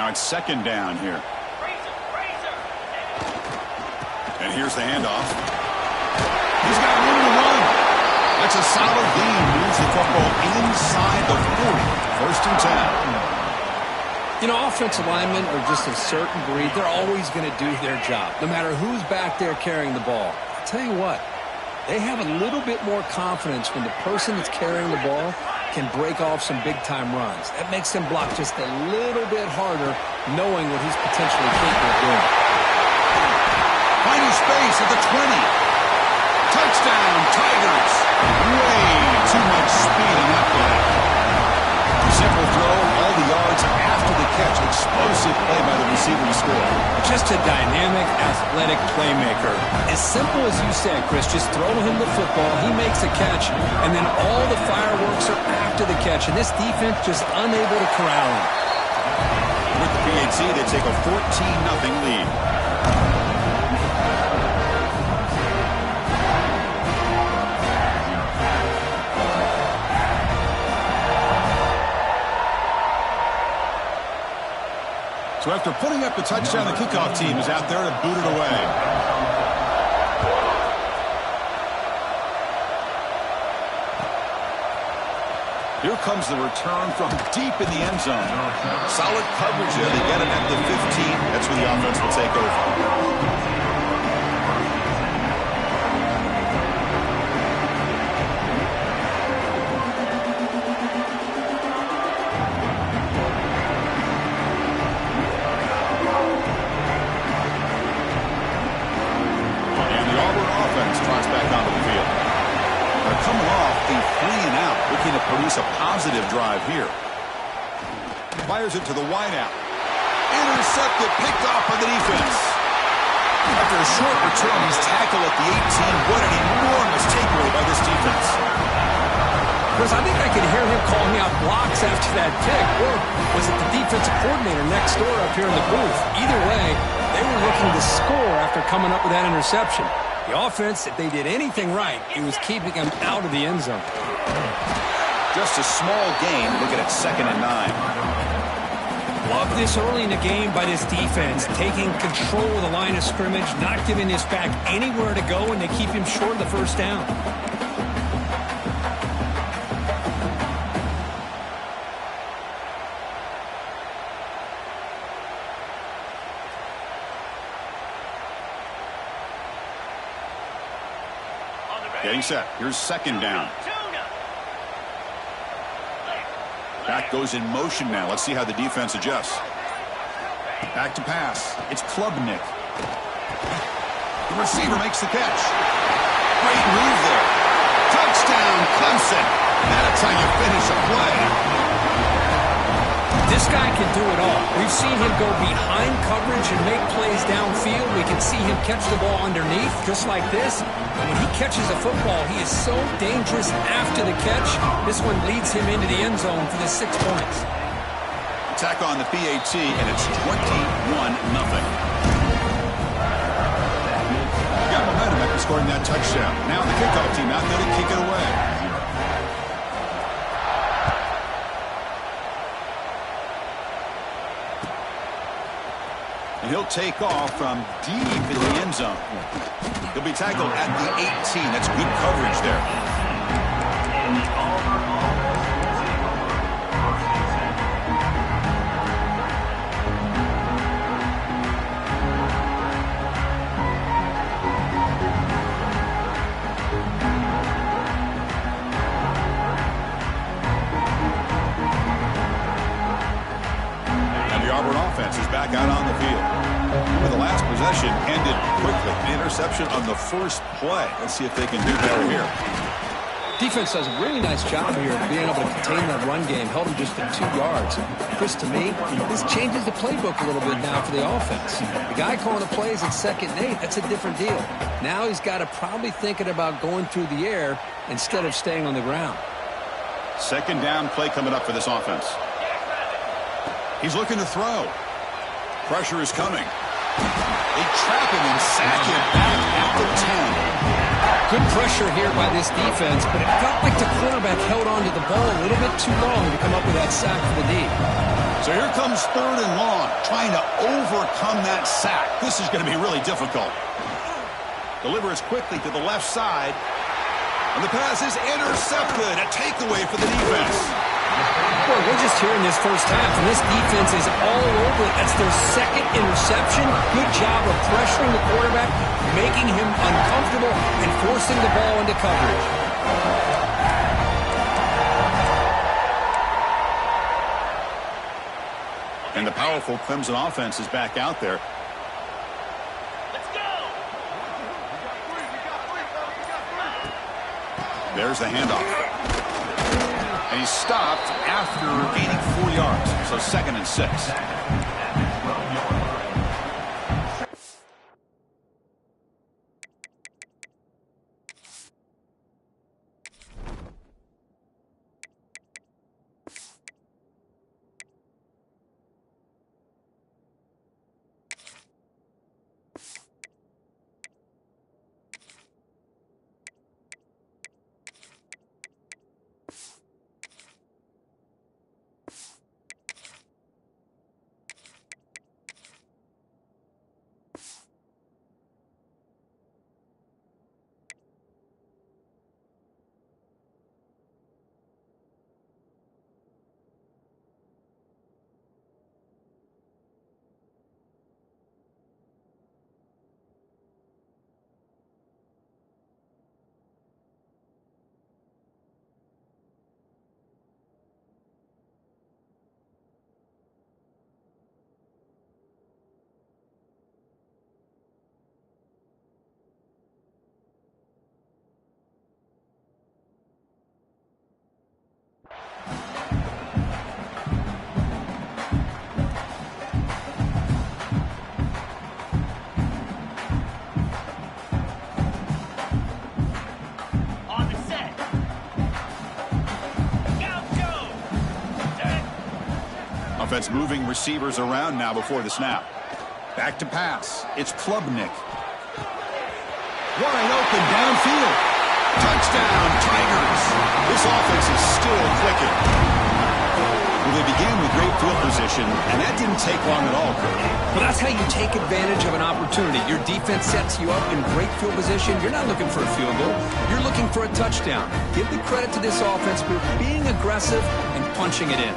Now it's second down here. And here's the handoff. He's got room to run. That's a solid gain. Moves the football inside the 40. First and 10. You know, offensive linemen are just a certain breed. They're always going to do their job, no matter who's back there carrying the ball. I'll tell you what, they have a little bit more confidence when the person that's carrying the ball can break off some big-time runs. That makes them block just a little bit harder, knowing what he's potentially capable of doing. Finding space at the 20. Touchdown, Tigers. Way too much speed on that play. Simple throw, all the yards after the catch. Explosive play by the receiver to score. Just a dynamic, athletic playmaker. As simple as you said, Chris, just throw him the football, he makes a catch, and then all the fireworks are after the catch, and this defense just unable to corral him. With the PAT, they take a 14-0 lead. So after putting up the touchdown, the kickoff team is out there to boot it away. Here comes the return from deep in the end zone. Solid coverage there. They get him at the 15. That's where the offense will take over. Produce a positive drive here. Fires it to the wideout. Intercepted, picked off by the defense. After a short return, he's tackled at the 18. What an enormous takeaway by this defense. Chris, I think I could hear him calling out blocks after that pick. Or was it the defensive coordinator next door up here in the booth? Either way, they were looking to score after coming up with that interception. The offense, if they did anything right, it was keeping them out of the end zone. Just a small gain. Looking at 2nd and 9. Love this early in the game by this defense, taking control of the line of scrimmage, not giving this back anywhere to go, and they keep him short of the first down. Getting set. Here's 2nd down. Back goes in motion now. Let's see how the defense adjusts. Back to pass. It's Klubnik. The receiver makes the catch. Great move there. Touchdown, Clemson. That's how you finish a play. This guy can do it all. We've seen him go behind coverage and make plays downfield. We can see him catch the ball underneath, just like this. And when he catches a football, he is so dangerous after the catch. This one leads him into the end zone for the 6 points. Attack on the PAT, and it's 21-0. Got momentum after scoring that touchdown. Now the kickoff team out there to kick it away. And he'll take off from deep in the end zone. He'll be tackled at the 18. That's good coverage there. Is back out on the field. But the last possession ended quickly. An interception on the first play. Let's see if they can do better here. Defense does a really nice job here of being able to contain that run game. Held him just at 2 yards. Chris, to me, this changes the playbook a little bit now for the offense. The guy calling the plays at 2nd and 8, that's a different deal. Now he's got to probably thinking about going through the air instead of staying on the ground. 2nd down play coming up for this offense. He's looking to throw. Pressure is coming. They trap him and sack him back at the 10. Good pressure here by this defense, but it felt like the quarterback held on to the ball a little bit too long to come up with that sack for the D. So here comes 3rd and long, trying to overcome that sack. This is going to be really difficult. Delivers quickly to the left side. And the pass is intercepted. A takeaway for the defense. Boy, we're just hearing this first half, and this defense is all over it. That's their 2nd interception. Good job of pressuring the quarterback, making him uncomfortable, and forcing the ball into coverage. And the powerful Clemson offense is back out there. Let's go! There's the handoff. And he's stopped after gaining 4 yards. So 2nd and 6. Offense moving receivers around now before the snap. Back to pass. It's Klubnik. Wide open downfield. Touchdown, Tigers. This offense is still clicking. Well, they began with great field position, and that didn't take long at all, Kurt. Well, that's how you take advantage of an opportunity. Your defense sets you up in great field position. You're not looking for a field goal. You're looking for a touchdown. Give the credit to this offense for being aggressive and punching it in.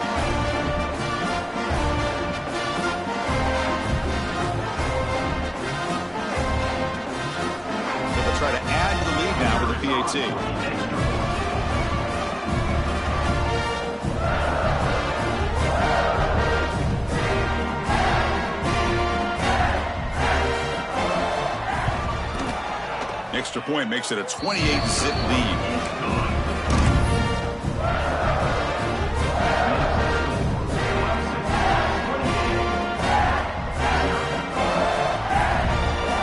Try to add to the lead now with the PAT. Extra point makes it a 28-zip lead.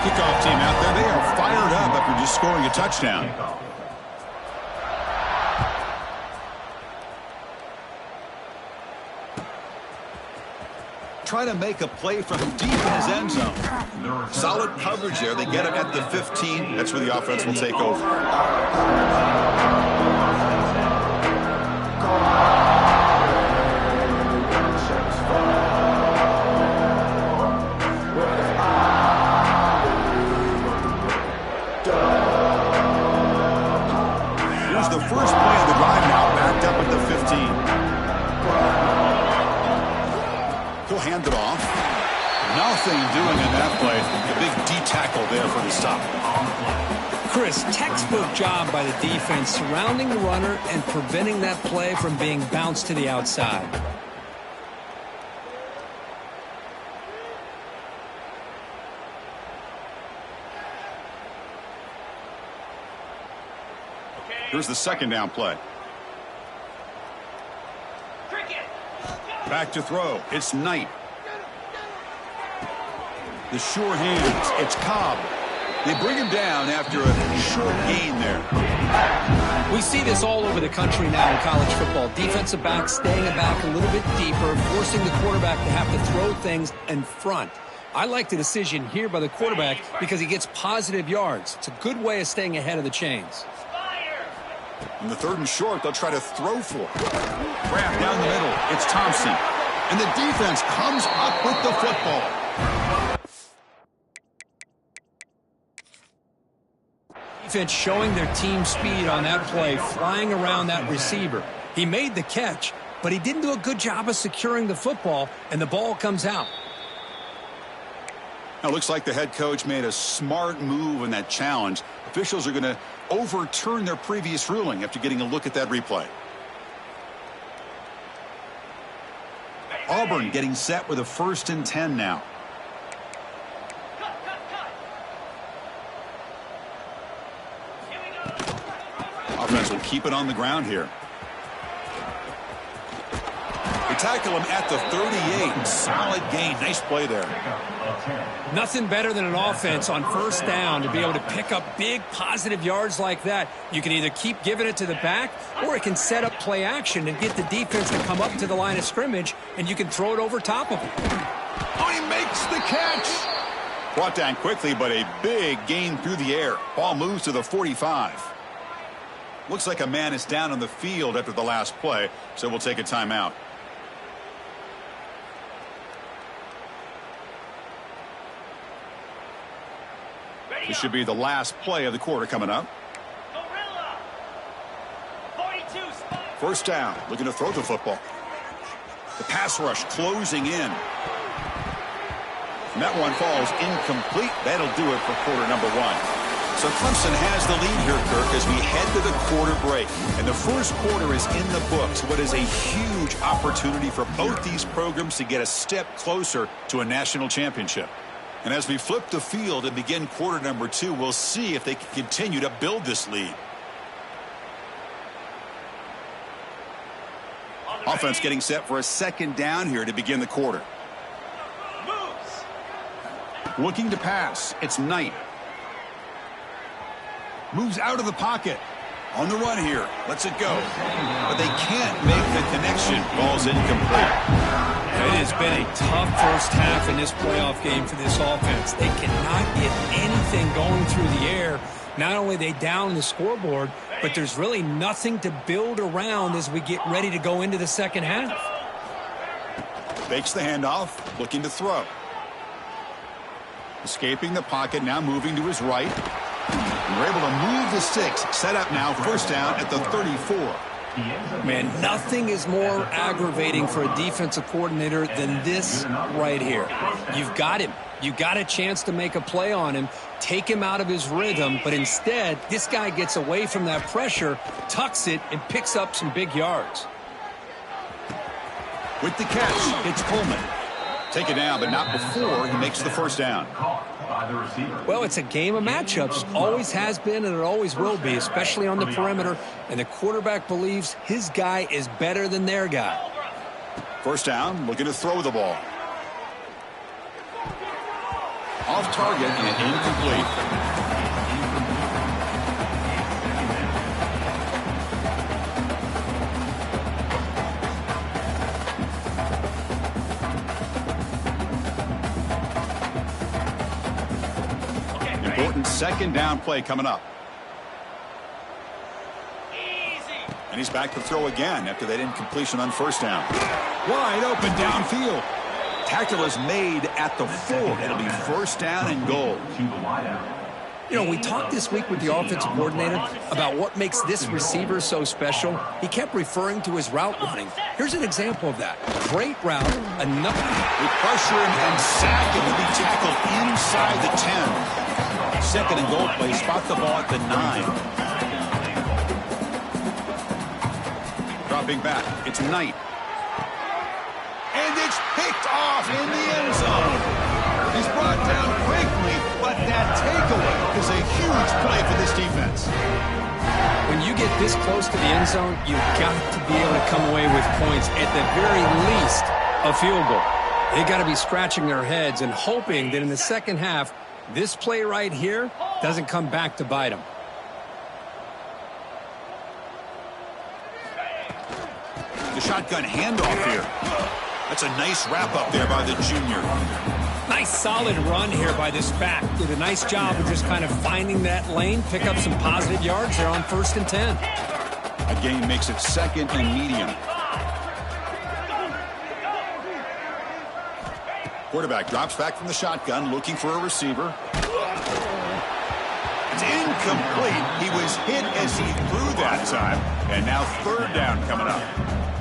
Kickoff team out there, they are fired up after just scoring a touchdown. Trying to make a play from deep in his end zone. Solid coverage there. They get him at the 15. That's where the offense will take over. Here's the first play of the drive now, backed up at the 15. He'll hand it off. Nothing doing in that play. A big D-tackle there for the stop. Chris, textbook job by the defense surrounding the runner and preventing that play from being bounced to the outside. Here's the second down play. Back to throw. It's Knight. The sure hands. It's Cobb. They bring him down after a short gain there. We see this all over the country now in college football. Defensive backs staying back a little bit deeper, forcing the quarterback to have to throw things in front. I like the decision here by the quarterback because he gets positive yards. It's a good way of staying ahead of the chains. In the third and short, they'll try to throw for it. Grab down the middle. It's Thompson. And the defense comes up with the football. Defense showing their team speed on that play, flying around that receiver. He made the catch, but he didn't do a good job of securing the football, and the ball comes out. Now, it looks like the head coach made a smart move in that challenge. Officials are going to overturn their previous ruling after getting a look at that replay. Auburn getting set with a 1st and 10 now. Offense will keep it on the ground here. They tackle him at the 38. Solid gain. Nice play there. Nothing better than an offense on 1st down to be able to pick up big positive yards like that. You can either keep giving it to the back, or it can set up play action and get the defense to come up to the line of scrimmage, and you can throw it over top of them. Oh, he makes the catch. Brought down quickly, but a big gain through the air. Ball moves to the 45. Looks like a man is down on the field after the last play, so we'll take a timeout. This should be the last play of the quarter coming up. 1st down, looking to throw the football. The pass rush closing in. And that one falls incomplete. That'll do it for quarter number 1. So Clemson has the lead here, Kirk, as we head to the quarter break. And the first quarter is in the books. What is a huge opportunity for both these programs to get a step closer to a national championship. And as we flip the field and begin quarter number 2, we'll see if they can continue to build this lead. Offense getting set for a 2nd down here to begin the quarter. Looking to pass. It's Knight. Moves out of the pocket. On the run here. Lets it go. But they can't make the connection. Ball's incomplete. It has been a tough first half in this playoff game for this offense. They cannot get anything going through the air. Not only are they down the scoreboard, but there's really nothing to build around as we get ready to go into the second half. Fakes the handoff. Looking to throw. Escaping the pocket. Now moving to his right. And we're able to move the sticks. Set up now. 1st down at the 34. Man, nothing is more aggravating for a defensive coordinator than this right here. You've got him. You got a chance to make a play on him, take him out of his rhythm, but instead, this guy gets away from that pressure, tucks it, and picks up some big yards. With the catch, it's Coleman. Take it down, but not before he makes the 1st down. Well, it's a game of matchups. Always has been, and it always will be, especially on the perimeter. And the quarterback believes his guy is better than their guy. 1st down, looking to throw the ball. Off target and incomplete. Important 2nd down play coming up. And he's back to throw again after that incompletion on 1st down. Wide open downfield. Tackle is made at the 4. It'll be 1st down and goal. You know, we talked this week with the offensive coordinator about what makes this receiver so special. He kept referring to his route running. Here's an example of that. Great route. Enough. They pressure him and sack him to be tackled inside the 10. 2nd and goal play. Spot the ball at the 9. Dropping back. It's Knight. And it's picked off in the end zone. He's brought down quickly, but that takeaway is a huge play for this defense. When you get this close to the end zone, you've got to be able to come away with points, at the very least, a field goal. They've got to be scratching their heads and hoping that in the second half, this play right here doesn't come back to bite them. The shotgun handoff here. That's a nice wrap-up there by the junior. Nice solid run here by this back. Did a nice job of just kind of finding that lane, pick up some positive yards there on 1st and 10. A gain makes it 2nd and medium. Quarterback drops back from the shotgun, looking for a receiver. It's incomplete. He was hit as he threw that time. And now third down coming up.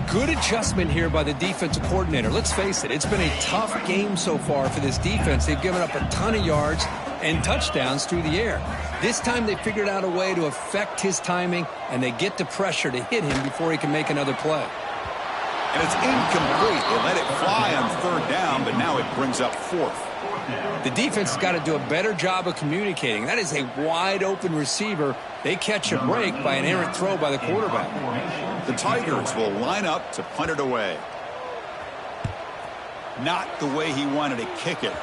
Good adjustment here by the defensive coordinator. Let's face it, it's been a tough game so far for this defense. They've given up a ton of yards and touchdowns through the air. This time they figured out a way to affect his timing, and they get the pressure to hit him before he can make another play. And it's incomplete. They let it fly on third down, but now it brings up fourth. The defense has got to do a better job of communicating. That is a wide-open receiver. They catch a break by an errant throw by the quarterback. The Tigers will line up to punt it away. Not the way he wanted to kick it.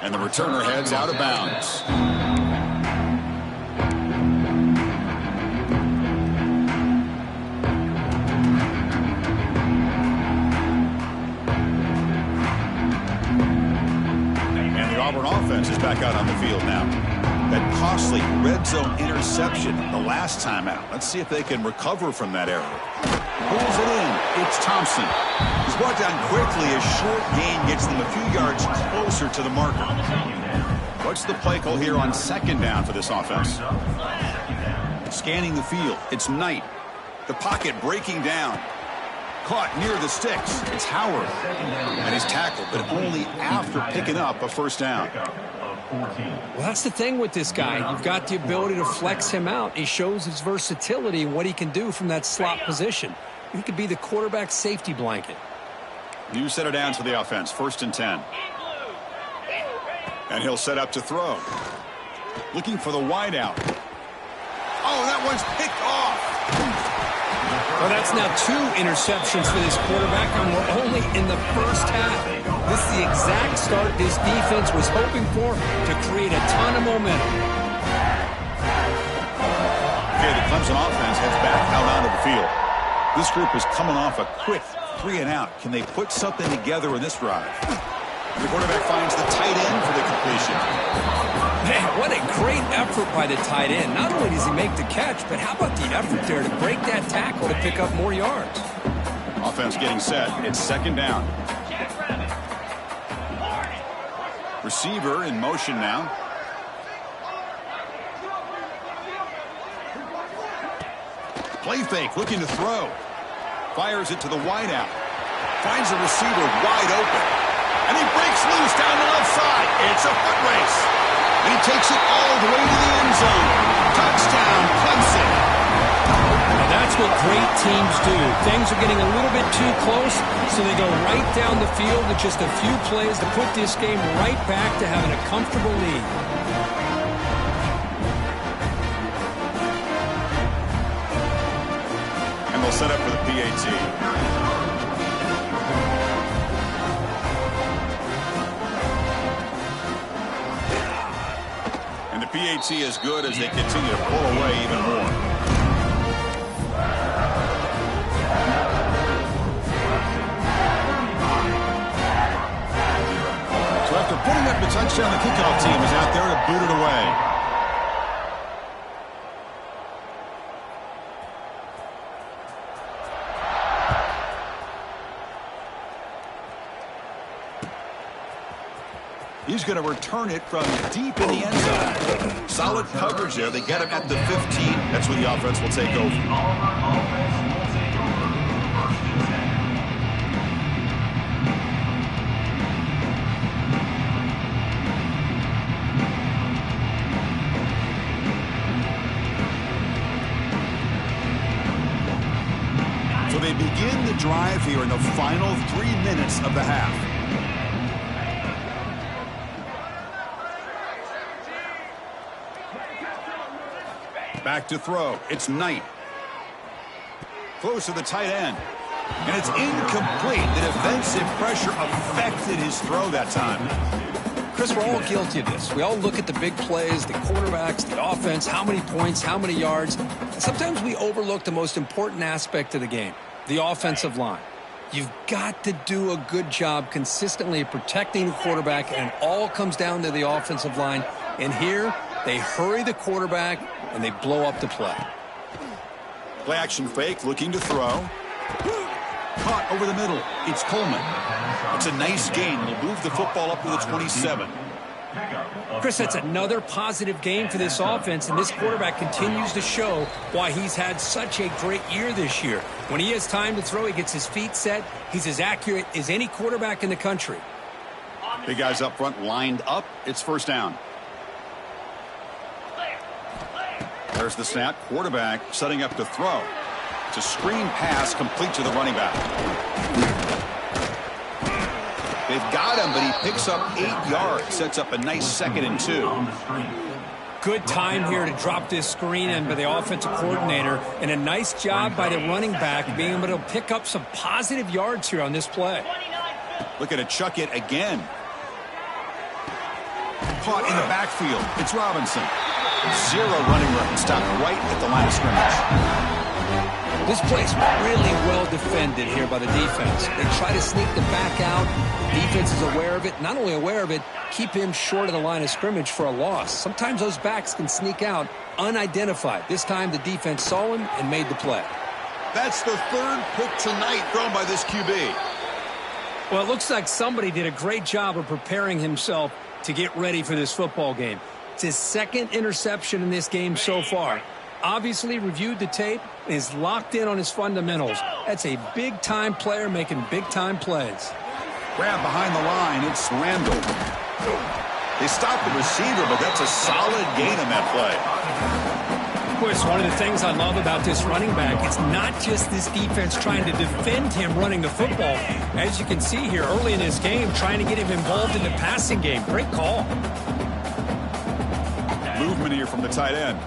And the returner heads out of bounds. Auburn offense is back out on the field now. That costly red zone interception the last time out. Let's see if they can recover from that error. Pulls it in. It's Thompson. He's brought down quickly. A short gain gets them a few yards closer to the marker. What's the play call here on second down for this offense? Scanning the field. It's Knight. The pocket breaking down. Caught near the sticks. It's Howard. And he's tackled, but only after picking up a first down. Well, that's the thing with this guy. You've got the ability to flex him out. He shows his versatility and what he can do from that slot position. He could be the quarterback safety blanket. You set it down to the offense. 1st and 10. And he'll set up to throw. Looking for the wide out. Oh, that one's picked off. Well, that's now 2 interceptions for this quarterback, and we're only in the first half. This is the exact start this defense was hoping for to create a ton of momentum. Okay, the Clemson offense heads back out onto the field. This group is coming off a quick 3-and-out. Can they put something together in this drive? The quarterback finds the tight end for the completion. Man, what a great effort by the tight end. Not only does he make the catch, but how about the effort there to break that tackle to pick up more yards? Offense getting set. It's second down. Receiver in motion now. Play fake, looking to throw. Fires it to the wideout. Finds a receiver wide open. And he breaks loose down the left side. It's a foot race. And he takes it all the way to the end zone. Touchdown, Clemson. Now that's what great teams do. Things are getting a little bit too close, so they go right down the field with just a few plays to put this game right back to having a comfortable lead. And they'll set up for the PAT. PAT is good as they continue to pull away even more. So after putting up the touchdown, the kickoff team is out there to boot it away. He's going to return it from deep in the end zone. Solid coverage there. They get him at the 15. That's where the offense will take over. So they begin the drive here in the final 3 minutes of the half. Back to throw. It's Knight. Close to the tight end. And it's incomplete. The defensive pressure affected his throw that time. Chris, we're all guilty of this. We all look at the big plays, the quarterbacks, the offense, how many points, how many yards. Sometimes we overlook the most important aspect of the game, the offensive line. You've got to do a good job consistently protecting the quarterback, and it all comes down to the offensive line. And here, they hurry the quarterback, and they blow up the play. Play action fake, looking to throw. Caught over the middle. It's Coleman. The It's a nice gain. It'll move the football up to the 27. Chris, that's another positive game for this offense, and this quarterback continues to show why he's had such a great year this year. When he has time to throw, he gets his feet set. He's as accurate as any quarterback in the country. Big guys up front lined up. It's first down. There's the snap. Quarterback setting up to throw. It's a screen pass complete to the running back. They've got him, but he picks up 8 yards. Sets up a nice 2nd and 2. Good time here to drop this screen in by the offensive coordinator, and a nice job by the running back being able to pick up some positive yards here on this play. Looking to chuck it again. Caught in the backfield. It's Robinson. 0 running room. Stopped right at the line of scrimmage. This play's really well defended here by the defense. They try to sneak the back out. The defense is aware of it. Not only aware of it, keep him short of the line of scrimmage for a loss. Sometimes those backs can sneak out unidentified. This time the defense saw him and made the play. That's the 3rd pick tonight thrown by this QB. Well, it looks like somebody did a great job of preparing himself to get ready for this football game. It's his 2nd interception in this game so far. Obviously reviewed the tape and is locked in on his fundamentals. That's a big-time player making big-time plays. Grab behind the line. It's Randall. They stopped the receiver, but that's a solid gain on that play. Of course, one of the things I love about this running back, it's not just this defense trying to defend him running the football. As you can see here early in this game, trying to get him involved in the passing game. Great call. Movement here from the tight end.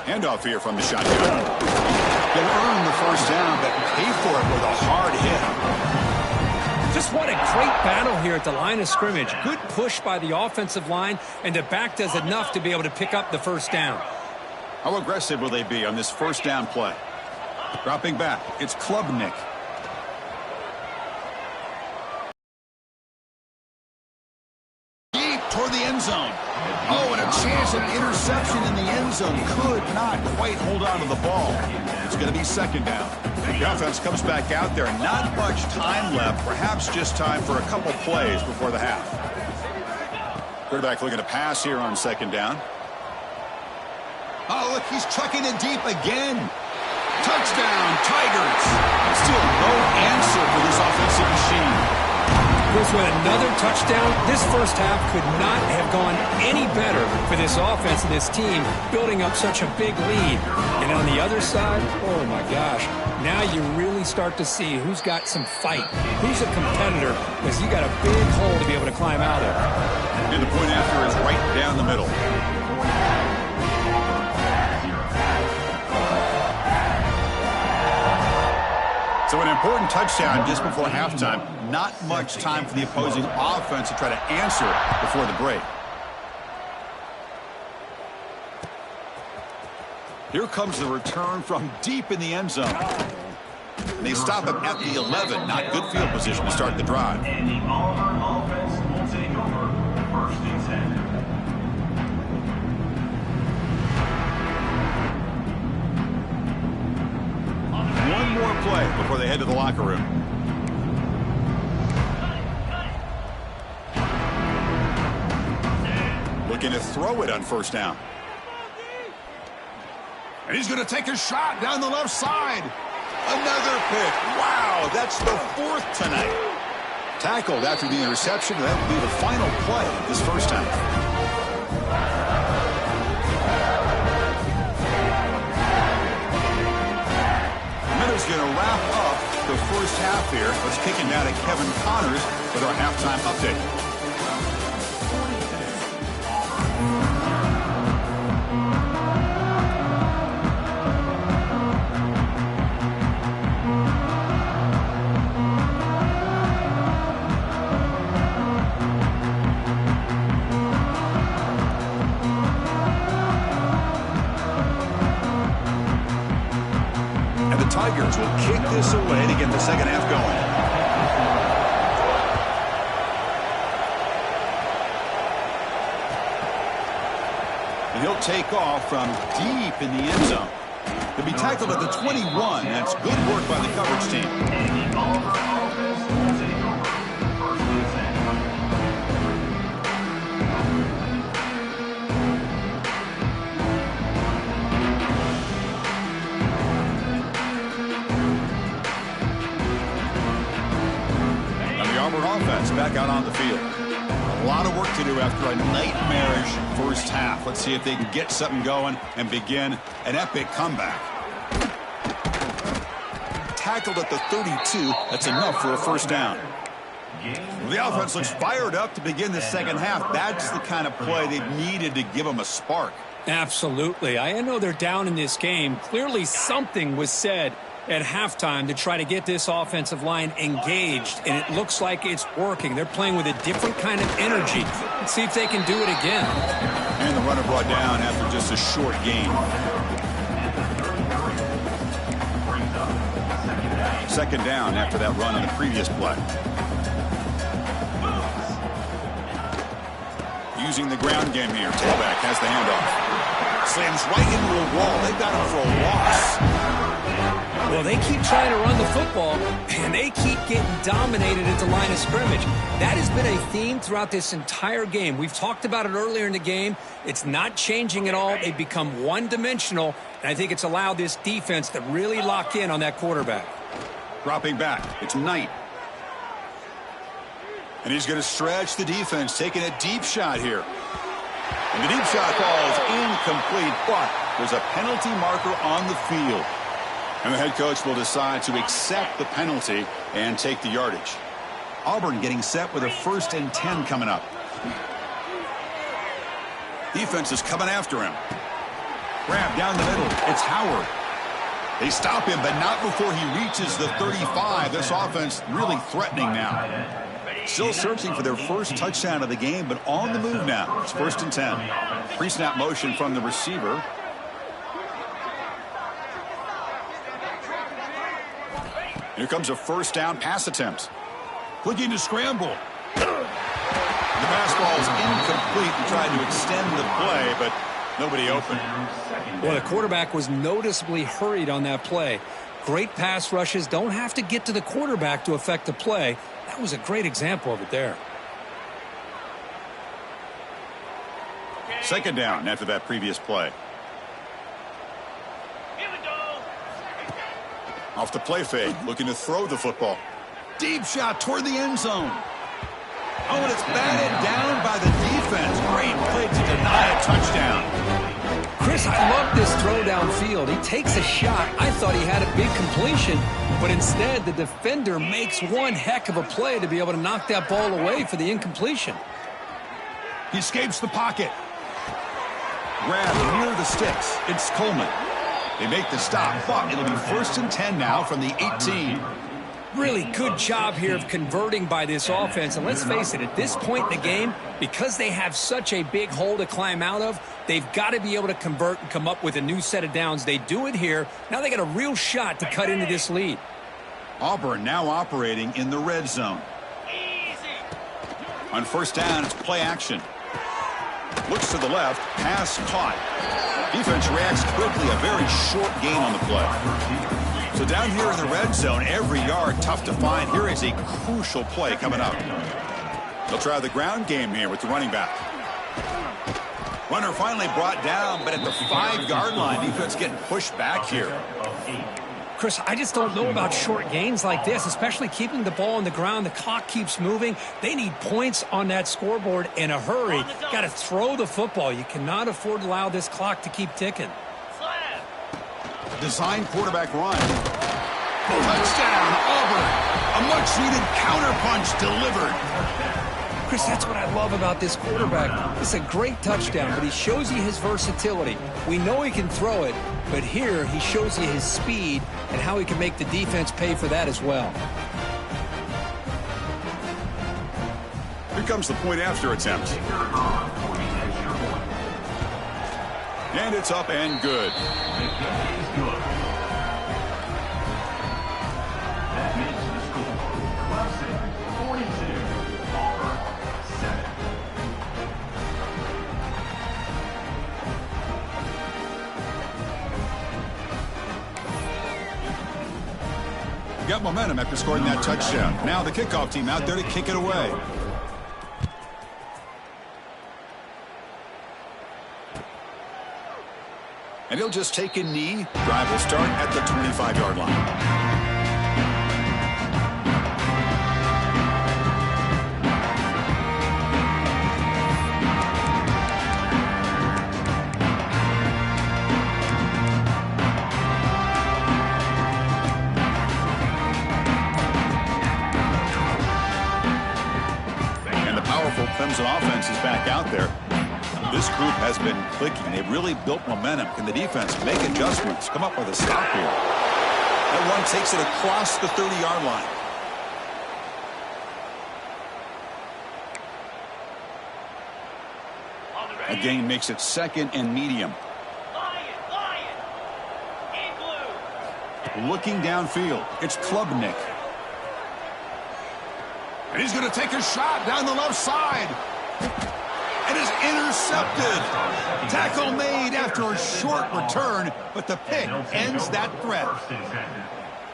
Handoff here from the shotgun. They'll earn the first down, but pay for it with a hard hit. Just what a great battle here at the line of scrimmage. Good push by the offensive line, and the back does enough to be able to pick up the first down. How aggressive will they be on this first down play? Dropping back, it's Klubnik. Deep toward the end zone. Oh, and a chance of interception in the end zone. Could not quite hold on to the ball. It's going to be 2nd down. The offense comes back out there. Not much time left. Perhaps just time for a couple plays before the half. Quarterback looking to pass here on 2nd down. Oh, look, he's trucking it deep again. Touchdown, Tigers. Still no answer for this offensive machine. With another touchdown, this first half could not have gone any better for this offense and this team, building up such a big lead. And on the other side, oh my gosh, now you really start to see who's got some fight, who's a competitor, because you got a big hole to be able to climb out of. And the point after is right down the middle. So an important touchdown just before halftime. Not much time for the opposing offense to try to answer before the break. Here comes the return from deep in the end zone. And they stop him at the 11. Not good field position to start the drive. And the Auburn offense will take over 1st and 10. One more play before they head to the locker room. Looking to throw it on first down. And he's going to take a shot down the left side. Another pick. Wow, that's the 4th tonight. Tackled after the interception. That will be the final play this first time. Miller's going to wrap up the first half here. Let's kick it down to Kevin Connors with our halftime update. Tigers will kick this away to get the second half going. And he'll take off from deep in the end zone. He'll be tackled at the 21. That's good work by the coverage team. Auburn offense back out on the field. A lot of work to do after a nightmarish first half. Let's see if they can get something going and begin an epic comeback. Tackled at the 32. That's enough for a first down. The offense looks fired up to begin the second half. That's the kind of play they needed to give them a spark. Absolutely. I know they're down in this game. Clearly something was said at halftime to try to get this offensive line engaged, and it looks like it's working. They're playing with a different kind of energy. Let's see if they can do it again. And the runner brought down after just a short gain. Second down after that run on the previous play. Using the ground game here. Tailback has the handoff. Slams right into a wall. They've got him for a loss. Well, they keep trying to run the football, and they keep getting dominated at the line of scrimmage. That has been a theme throughout this entire game. We've talked about it earlier in the game. It's not changing at all. They've become one-dimensional, and I think it's allowed this defense to really lock in on that quarterback. Dropping back. It's Knight. And he's going to stretch the defense, taking a deep shot here. And the deep shot falls incomplete, but there's a penalty marker on the field. And the head coach will decide to accept the penalty and take the yardage. Auburn getting set with a 1st and 10 coming up. Defense is coming after him. Grab down the middle. It's Howard. They stop him, but not before he reaches the 35. This offense really threatening now. Still searching for their first touchdown of the game, but on the move now. It's 1st and 10. Pre-snap motion from the receiver. Here comes a first down pass attempt. Looking to scramble. The pass ball is incomplete and tried to extend the play, but nobody open. Well, the quarterback was noticeably hurried on that play. Great pass rushes don't have to get to the quarterback to affect the play. That was a great example of it there. Second down after that previous play. Here we go. Off the play fake, looking to throw the football. Deep shot toward the end zone. Oh, and it's batted down by the defense. Great play to deny a touchdown. Chris, I love this throw downfield. He takes a shot. I thought he had a big completion, but instead the defender makes one heck of a play to be able to knock that ball away for the incompletion. He escapes the pocket. Grab near the sticks. It's Coleman. They make the stop, but it'll be 1st and 10 now from the 18. Really good job here of converting by this offense. And let's face it, at this point in the game, because they have such a big hole to climb out of, they've got to be able to convert and come up with a new set of downs. They do it here. Now they got a real shot to cut into this lead. Auburn now operating in the red zone. On 1st down, it's play action. Looks to the left, pass caught. Defense reacts quickly, a very short gain on the play. So down here in the red zone, every yard tough to find. Here is a crucial play coming up. They'll try the ground game here with the running back. Runner finally brought down, but at the 5-yard line, defense getting pushed back here. Chris, I just don't know about short gains like this, especially keeping the ball on the ground. The clock keeps moving. They need points on that scoreboard in a hurry. Got to throw the football. You cannot afford to allow this clock to keep ticking. Design quarterback run. Touchdown, Auburn. A much-needed counterpunch delivered. Chris, that's what I love about this quarterback. It's a great touchdown, but he shows you his versatility. We know he can throw it, but here he shows you his speed and how he can make the defense pay for that as well. Here comes the point after attempt. And it's up and good. Got momentum after scoring that touchdown. Now the kickoff team out there to kick it away. And he'll just take a knee. Drive will start at the 25-yard line. Clemson offense is back out there. This group has been clicking. They've really built momentum. Can the defense make adjustments? Come up with a stop here. That one takes it across the 30-yard line. A gain makes it second and medium. Looking downfield, it's Klubnik. And he's going to take a shot down the left side. It is intercepted. Tackle made after a short return, but the pick ends that threat.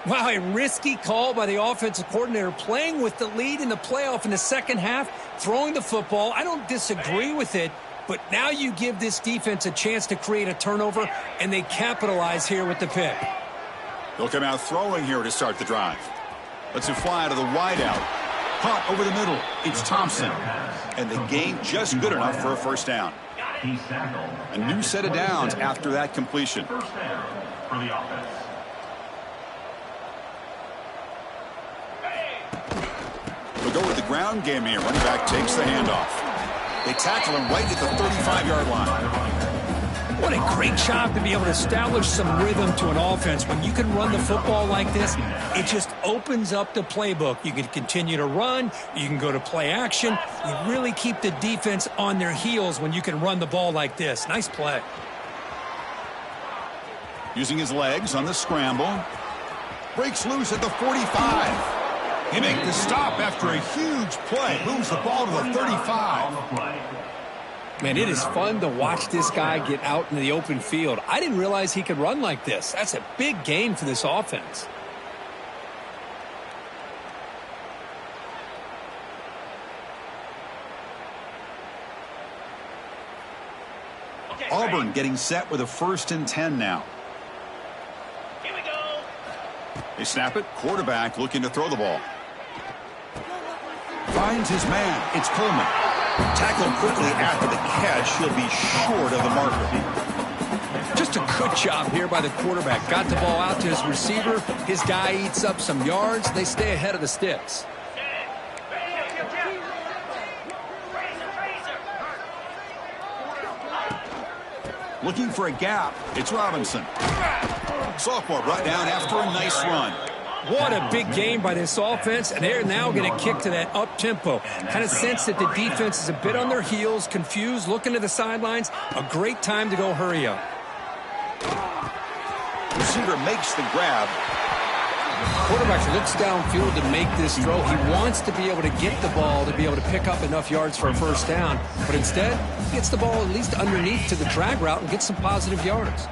Wow, a risky call by the offensive coordinator, playing with the lead in the playoff in the second half, throwing the football. I don't disagree with it, but now you give this defense a chance to create a turnover, and they capitalize here with the pick. They'll come out throwing here to start the drive. Let's it fly to the wideout. Caught over the middle. It's Thompson. And the gain just good enough for a first down. A new set of downs after that completion. First down for the offense. We'll go with the ground game here. Running back takes the handoff. They tackle him right at the 35-yard line. What a great job to be able to establish some rhythm to an offense. When you can run the football like this, it just opens up the playbook. You can continue to run. You can go to play action. You really keep the defense on their heels when you can run the ball like this. Nice play. Using his legs on the scramble. Breaks loose at the 45. He makes the stop after a huge play. Moves the ball to the 35. Man, it is fun to watch this guy get out into the open field. I didn't realize he could run like this. That's a big gain for this offense. Auburn getting set with a 1st and 10 now. Here we go. They snap it. Quarterback looking to throw the ball. Finds his man. It's Coleman. Tackled quickly after the catch. He'll be short of the marker. Just a good job here by the quarterback. Got the ball out to his receiver. His guy eats up some yards. They stay ahead of the sticks. Looking for a gap. It's Robinson. Sophomore brought down after a nice run. What a big game by this offense, and they're now going to kick to that up-tempo. Kind of sense that the defense is a bit on their heels, confused, looking to the sidelines. A great time to go hurry up. Receiver makes the grab. Quarterback looks downfield to make this throw. He wants to be able to get the ball to be able to pick up enough yards for a first down, but instead, he gets the ball at least underneath to the drag route and gets some positive yards.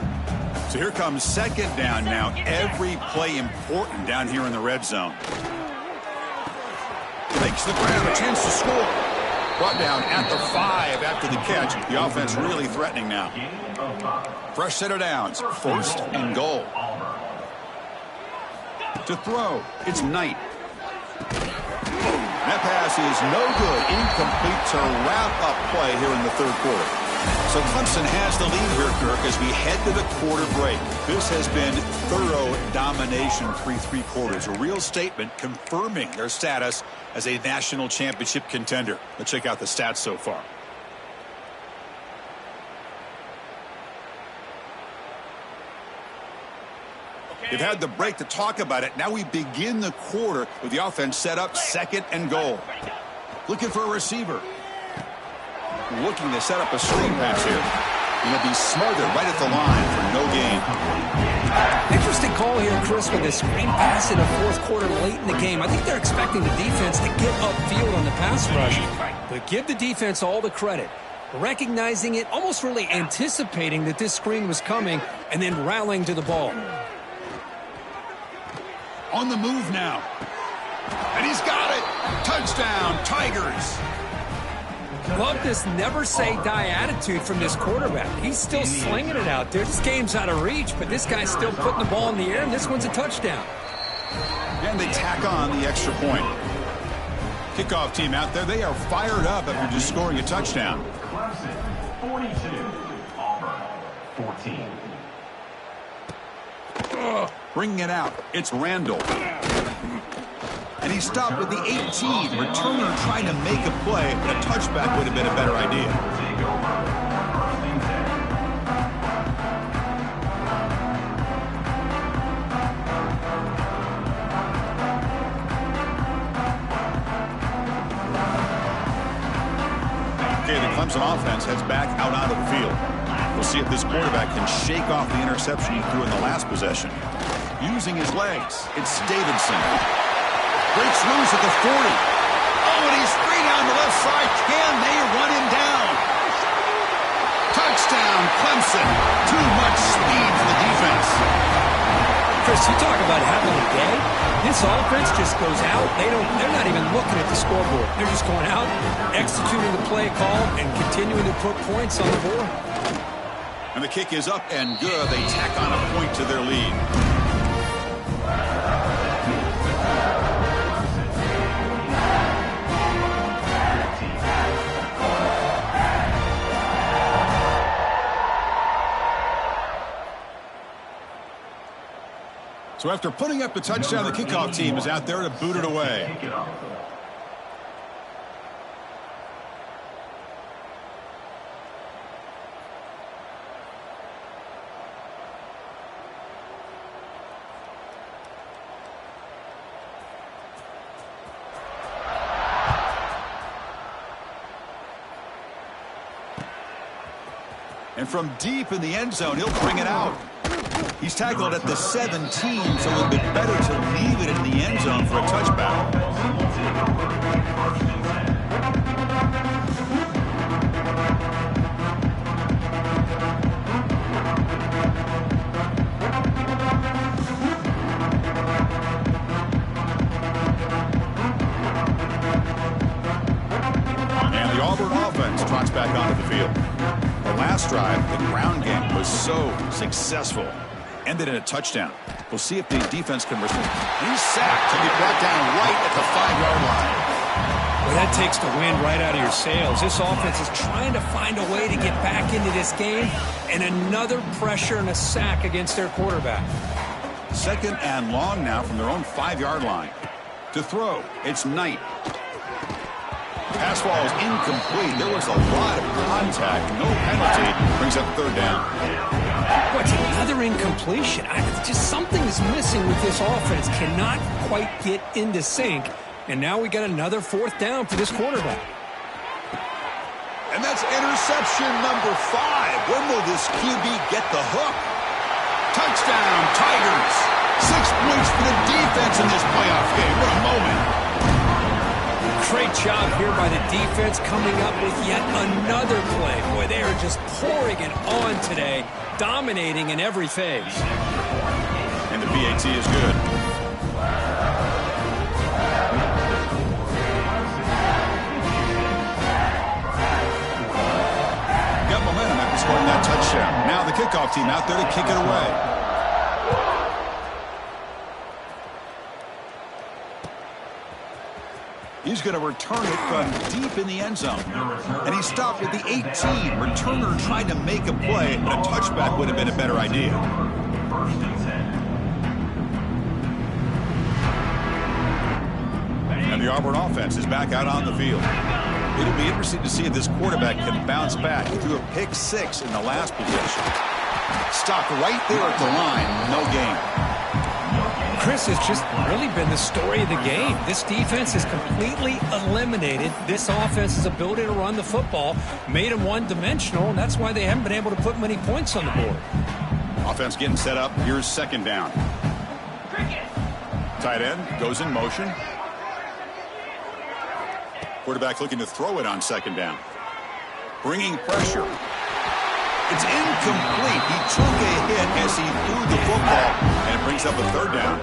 So here comes 2nd down now. Every play important down here in the red zone. Makes the grab, a chance to score. Brought down at the 5 after the catch. The offense really threatening now. Fresh set of downs. 1st and goal. To throw, it's Knight. That pass is no good. Incomplete to wrap up play here in the 3rd quarter. So Clemson has the lead here, Kirk, as we head to the quarter break. This has been thorough domination through 3 quarters. A real statement confirming their status as a national championship contender. Let's check out the stats so far. They've had the break to talk about it. Now we begin the quarter with the offense set up 2nd and goal. Looking for a receiver. Looking to set up a screen pass here. And he'll be smothered right at the line for no gain. Interesting call here, Chris, with this screen pass in the 4th quarter late in the game. I think they're expecting the defense to get upfield on the pass rush. But give the defense all the credit. Recognizing it, almost really anticipating that this screen was coming, and then rallying to the ball. On the move now. And he's got it. Touchdown, Tigers. Love this never say die attitude from this quarterback. He's still slinging it out there. This game's out of reach, but this guy's still putting the ball in the air, and this one's a touchdown. And they tack on the extra point. Kickoff team out there, they are fired up after just scoring a touchdown. Clemson 42, Auburn 14. Bringing it out, it's Randall. And he stopped with the 18. Returner trying to make a play, but a touchback would have been a better idea. Take over. First and 10. Okay, the Clemson offense heads back out onto the field. We'll see if this quarterback can shake off the interception he threw in the last possession. Using his legs, it's Davidson. Breaks loose at the 40. Oh, and he's free down the left side. Can they run him down? Touchdown, Clemson. Too much speed for the defense. Chris, you talk about having a day. This offense just goes out. They're not even looking at the scoreboard. They're just going out, executing the play call, and continuing to put points on the board. And the kick is up and good. They tack on a point to their lead. So after putting up the touchdown, the kickoff team is out there to boot it away. And from deep in the end zone, he'll bring it out. He's tackled at the 17, so it would be better to leave it in the end zone for a touchback. And the Auburn offense trots back onto the field. The last drive, the ground game was so successful. Ended in a touchdown. We'll see if the defense can respond. He's sacked to be brought down right at the 5-yard line. Well, that takes the wind right out of your sails. This offense is trying to find a way to get back into this game, and another pressure and a sack against their quarterback. Second and long now from their own 5-yard line. To throw, it's Knight. Pass ball is incomplete. There was a lot of contact. No penalty. Brings up third down. What's another incompletion? Just something is missing with this offense. Cannot quite get into sync. And now we got another fourth down for this quarterback. And that's interception number 5. When will this QB get the hook? Touchdown, Tigers. 6 points for the defense in this playoff game. What a moment. Great job here by the defense coming up with yet another play. Boy, they are just pouring it on today, dominating in every phase. And the PAT is good. Got momentum after scoring that touchdown. Now the kickoff team out there to kick it away. He's going to return it from deep in the end zone. And he stopped with the 18. Returner tried to make a play, but a touchback would have been a better idea. First and 10. And the Auburn offense is back out on the field. It'll be interesting to see if this quarterback can bounce back. He threw a pick 6 in the last possession. Stopped right there at the line. No gain. Chris, has just really been the story of the game. This defense has completely eliminated this offense's ability to run the football, made them one-dimensional, and that's why they haven't been able to put many points on the board. Offense getting set up. Here's second down. Tight end goes in motion. Quarterback looking to throw it on second down. Bringing pressure. It's incomplete. He took a hit as he threw the football, and it brings up a third down.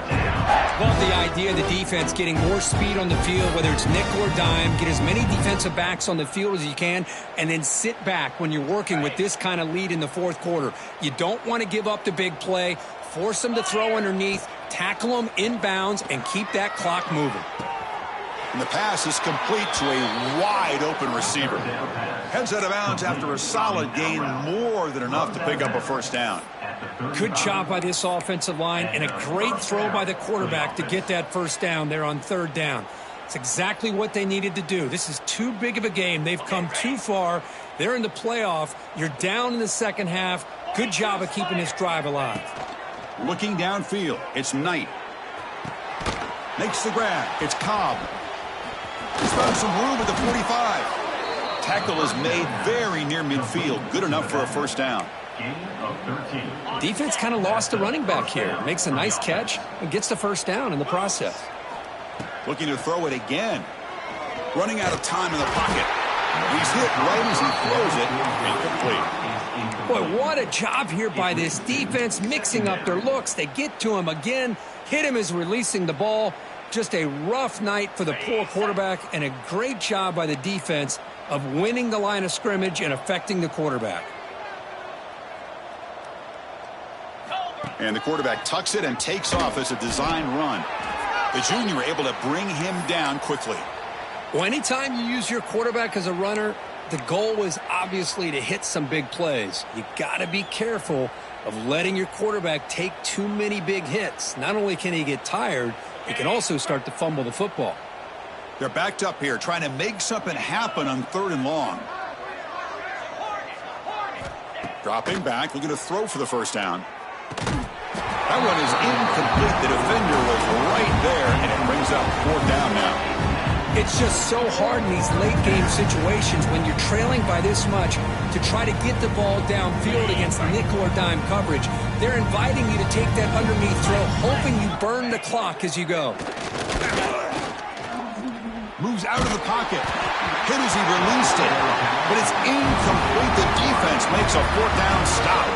Love the idea of the defense getting more speed on the field, whether it's nickel or dime, get as many defensive backs on the field as you can, and then sit back when you're working with this kind of lead in the fourth quarter. You don't want to give up the big play, force them to throw underneath, tackle them inbounds, and keep that clock moving. And the pass is complete to a wide-open receiver. Heads out of bounds after a solid gain, more than enough to pick up a first down. Good job by this offensive line and a great throw by the quarterback to get that first down there on third down. It's exactly what they needed to do. This is too big of a game. They've come too far. They're in the playoff. You're down in the second half. Good job of keeping this drive alive. Looking downfield, it's Knight. Makes the grab. It's Cobb. He's found some room at the 45. Tackle is made very near midfield. Good enough for a first down. Defense kind of lost the running back here. Makes a nice catch and gets the first down in the process. Looking to throw it again. Running out of time in the pocket. He's hit right as he throws it. Incomplete. Boy, what a job here by this defense, mixing up their looks. They get to him again. Hit him as releasing the ball. Just a rough night for the poor quarterback, and a great job by the defense of winning the line of scrimmage and affecting the quarterback. And the quarterback tucks it and takes off as a design run. The junior able to bring him down quickly. Well, anytime you use your quarterback as a runner, the goal was obviously to hit some big plays. You got to be careful of letting your quarterback take too many big hits. Not only can he get tired, he can also start to fumble the football. They're backed up here, trying to make something happen on third and long. Dropping back, looking to throw for the first down. That one is incomplete. The defender was right there, and it brings up fourth down now. It's just so hard in these late-game situations when you're trailing by this much to try to get the ball downfield against nickel or dime coverage. They're inviting you to take that underneath throw, hoping you burn the clock as you go. Moves out of the pocket. Hit as he released it, but it's incomplete. The defense makes a fourth down stop.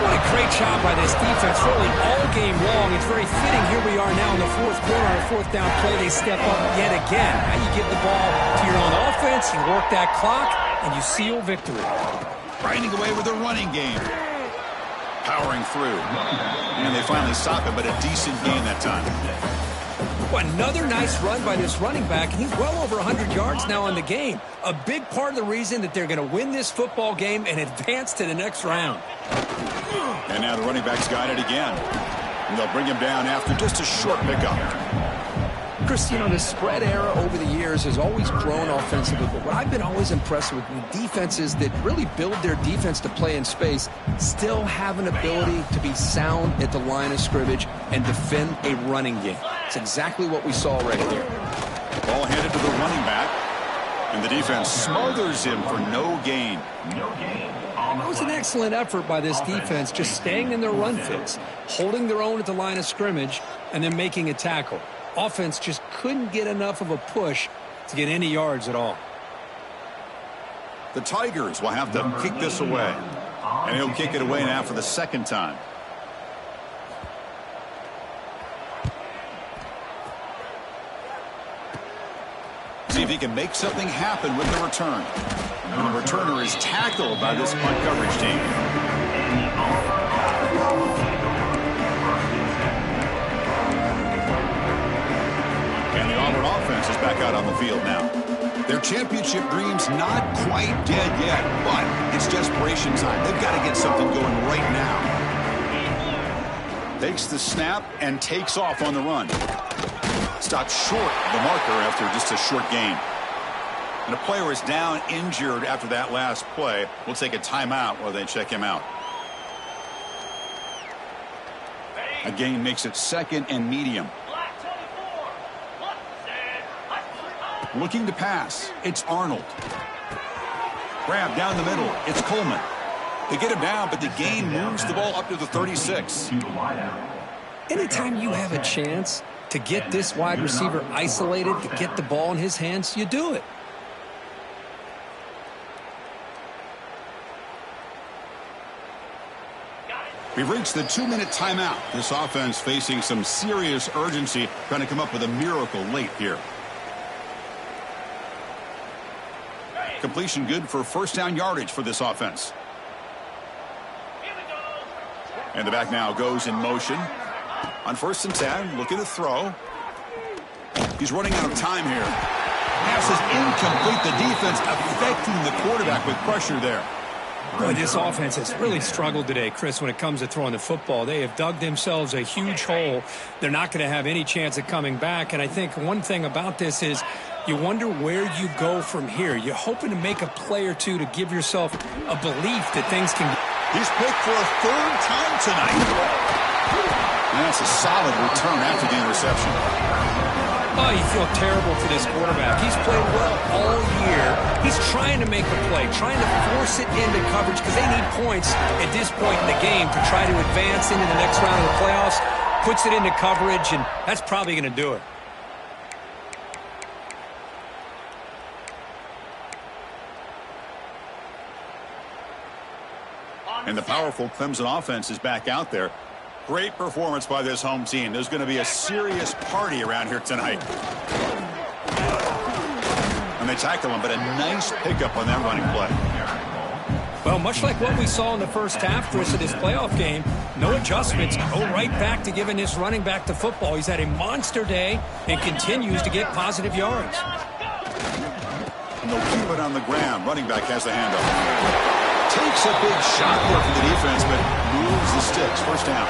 What a great job by this defense, really all game long. It's very fitting. Here we are now in the fourth quarter. On a fourth down play, they step up yet again. Now you give the ball to your own offense, you work that clock, and you seal victory. Grinding away with a running game. Powering through. And they finally stop it, but a decent gain that time. Well, another nice run by this running back, and he's well over 100 yards now in the game. A big part of the reason that they're going to win this football game and advance to the next round. And now the running back's got it again. And they'll bring him down after just a short pickup. Chris, you know, the spread era over the years has always grown offensively, but what I've been always impressed with defenses that really build their defense to play in space still have an ability to be sound at the line of scrimmage and defend a running game. It's exactly what we saw right there. Ball handed to the running back, and the defense smothers him for no gain. That was an excellent effort by this defense, just staying in their run fits, holding their own at the line of scrimmage, and then making a tackle. Offense just couldn't get enough of a push to get any yards at all. The Tigers will have to kick this away, and he'll kick it away now for the second time. See if he can make something happen with the return. And the returner is tackled by this punt coverage team. And the Auburn offense is back out on the field now. Their championship dreams not quite dead yet, but it's desperation time. They've got to get something going right now. Takes the snap and takes off on the run. Stopped short of the marker after just a short gain. And a player is down injured after that last play. We'll take a timeout while they check him out. A gain makes it second and medium. Looking to pass. It's Arnold. Grab down the middle. It's Coleman. They get him down, but the gain moves the ball up to the 36. Anytime you have a chance to get this wide receiver isolated, to get the ball in his hands, you do it. We've reached the 2-minute timeout. This offense facing some serious urgency, trying to come up with a miracle late here. Completion good for first down yardage for this offense. And the back now goes in motion. On 1st and 10, looking to throw. He's running out of time here. Pass is incomplete. The defense affecting the quarterback with pressure there. Boy, this offense has really struggled today, Chris, when it comes to throwing the football. They have dug themselves a huge hole. They're not going to have any chance of coming back. And I think one thing about this is you wonder where you go from here. You're hoping to make a play or two to give yourself a belief that things can... He's picked for a third time tonight. And that's a solid return after the interception. Oh, you feel terrible for this quarterback. He's played well all year. He's trying to make a play, trying to force it into coverage because they need points at this point in the game to try to advance into the next round of the playoffs. Puts it into coverage, and that's probably going to do it. And the powerful Clemson offense is back out there. Great performance by this home team. There's going to be a serious party around here tonight. And they tackle him, but a nice pickup on that running play. Well, much like what we saw in the first half, Chris, of this playoff game, no adjustments. Go right back to giving this running back to football. He's had a monster day and continues to get positive yards. And they'll keep it on the ground. Running back has the handoff. Takes a big shot there from the defense, but moves the sticks. First down.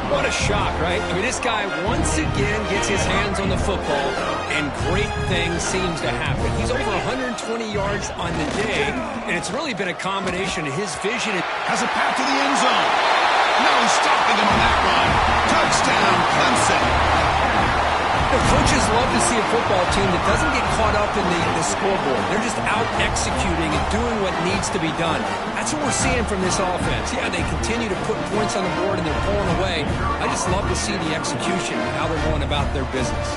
What a shock, right? I mean, this guy once again gets his hands on the football, and great things seems to happen. He's over 120 yards on the day, and it's really been a combination of his vision. Has a path to the end zone. No stopping him on that run. Touchdown, Clemson. The coaches love to see a football team that doesn't get caught up in the scoreboard. They're just out executing and doing what needs to be done. That's what we're seeing from this offense. Yeah, they continue to put points on the board and they're pulling away. I just love to see the execution and how they're going about their business.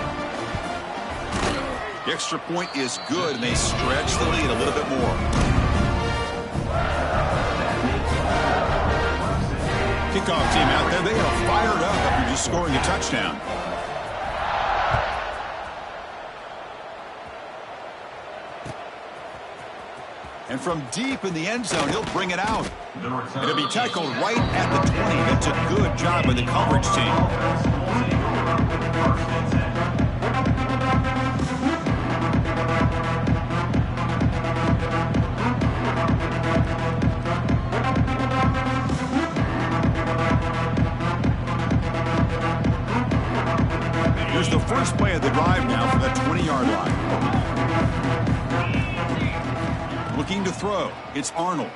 The extra point is good, and they stretch the lead a little bit more. Kickoff team out there. They are fired up after just scoring a touchdown. And from deep in the end zone, he'll bring it out. It'll be tackled right at the 20. That's a good job by the coverage team. And here's the first play of the drive now from the 20-yard line. Looking to throw. It's Arnold.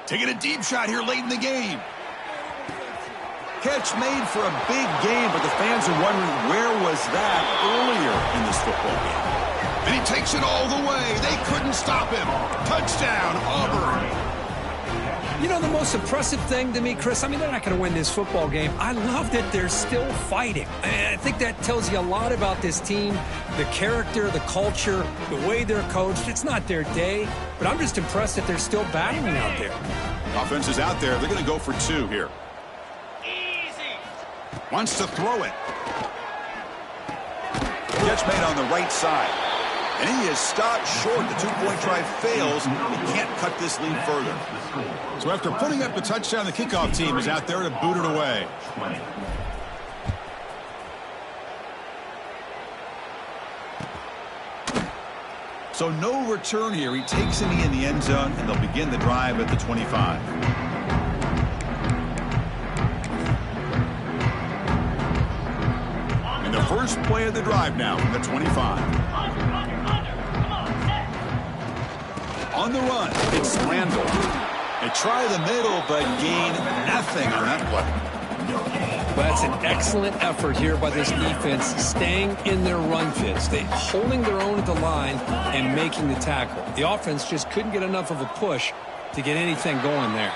Taking a deep shot here late in the game. Catch made for a big game, but the fans are wondering where was that earlier in this football game. And he takes it all the way. They couldn't stop him. Touchdown, Auburn. You know, the most impressive thing to me, Chris, I mean, they're not going to win this football game. I love that they're still fighting. I think that tells you a lot about this team, the character, the culture, the way they're coached. It's not their day, but I'm just impressed that they're still battling out there. Offense is out there. They're going to go for two here. Easy. Wants to throw it. Catch made on the right side. And he is stopped short. The two-point try fails. He can't cut this lead further. So after putting up the touchdown, the kickoff team is out there to boot it away. So no return here. He takes it in the end zone, and they'll begin the drive at the 25. And the first play of the drive now from the 25. On the run, it's Randall. They try the middle, but gain nothing on that play. Well, that's an excellent effort here by this defense, staying in their run fits. They holding their own at the line and making the tackle. The offense just couldn't get enough of a push to get anything going there.